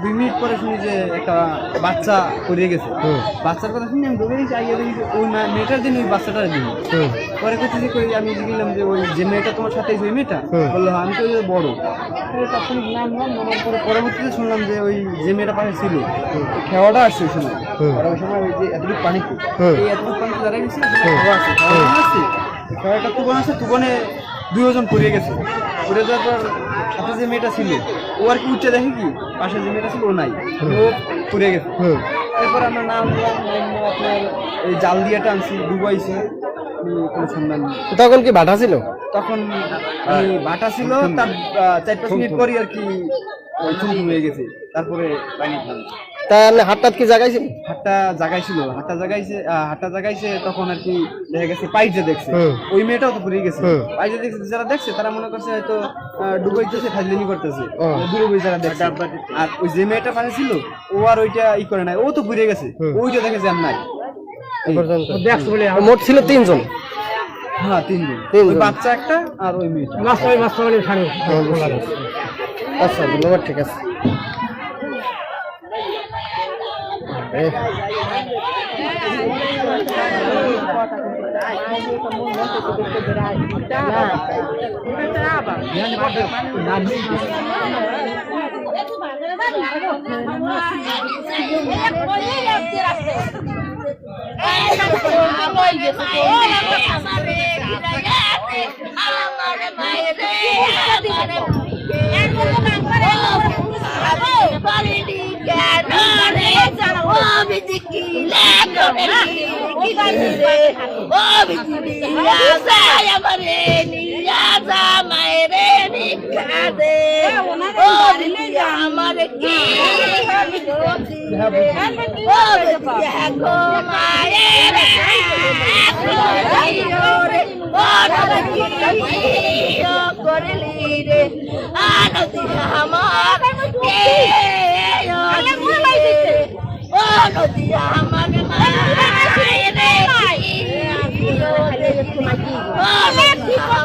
2 minute পরে শুনি যে একটা বাচ্চা পড়ে গেছে। বাচ্চার কথা শুনে আমি দৌড়ে গেছি, আইয়া দেখি ওই মেয়েটার দিন ওই বাচ্চাটার দিন। পরে কিছু যে করি আমি দেখলাম যে ওই যে মেয়েটা তোমার সাথে ওই মেয়েটা বললো আমি তো বড়। তাৎক্ষণিক নামলাম, নামার পরে পরবর্তীতে শুনলাম যে ওই যে মেয়েটা পাশে ছিল খেওয়াটা আসছে ওই সময়। ওই সময় ওই যে এতটুকু পানিতে এই এতটুকু পানিতে দাঁড়িয়ে গেছে, খেওয়া আছে খেওয়াটা তুবন আছে, তুবনে 2 জন পড়ে গেছে। পড়ে যাওয়ার পর সাথে যে মেয়েটা ছিল ও আর কি উঠে দেখে কি পাশে যে মেয়েটা ছিল ও নাই, ও পড়ে গেছে। এরপর আমরা নামলাম, আপনার এই জাল দিয়ে টানছি, ডুবাইছি, কোনো সন্ধান নেই। তখন কি বাটা ছিল? তখন বাটা ছিল, তার 4-5 মিনিট পরই আর কি চুন হয়ে গেছে। তারপরে পানি তা হাতটা কি জায়গায় ছিল? হাতটা জাগাইছে তখন আর কি দেখা গেছে পাইজে দেখছে, ওই মেয়েটাও তো পড়ে গেছে। পাইজে দেখছে, যারা দেখছে তারা মনে করছে হয়তো ডুবাইতেছে, ফাজলিমি করতেছে দূরে যারা দেখছে। আর ওই যে মেয়েটা পাশে ছিল ও আর ওইটা ই করে নাই, ও তো পড়ে গেছে, ওইটা দেখে যে নাই। মোট ছিল 3 জন। হ্যাঁ 3 জন, ওই বাচ্চা একটা আর ওই মেয়েটা। আচ্ছা ধন্যবাদ, ঠিক আছে।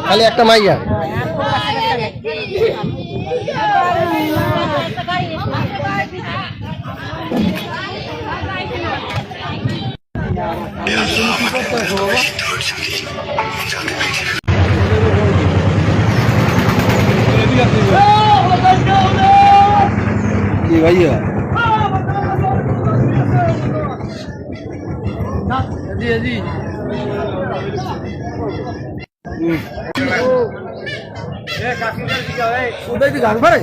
খালি একটা মাইয়া। কি ভাইয়া उधर भी गान भरे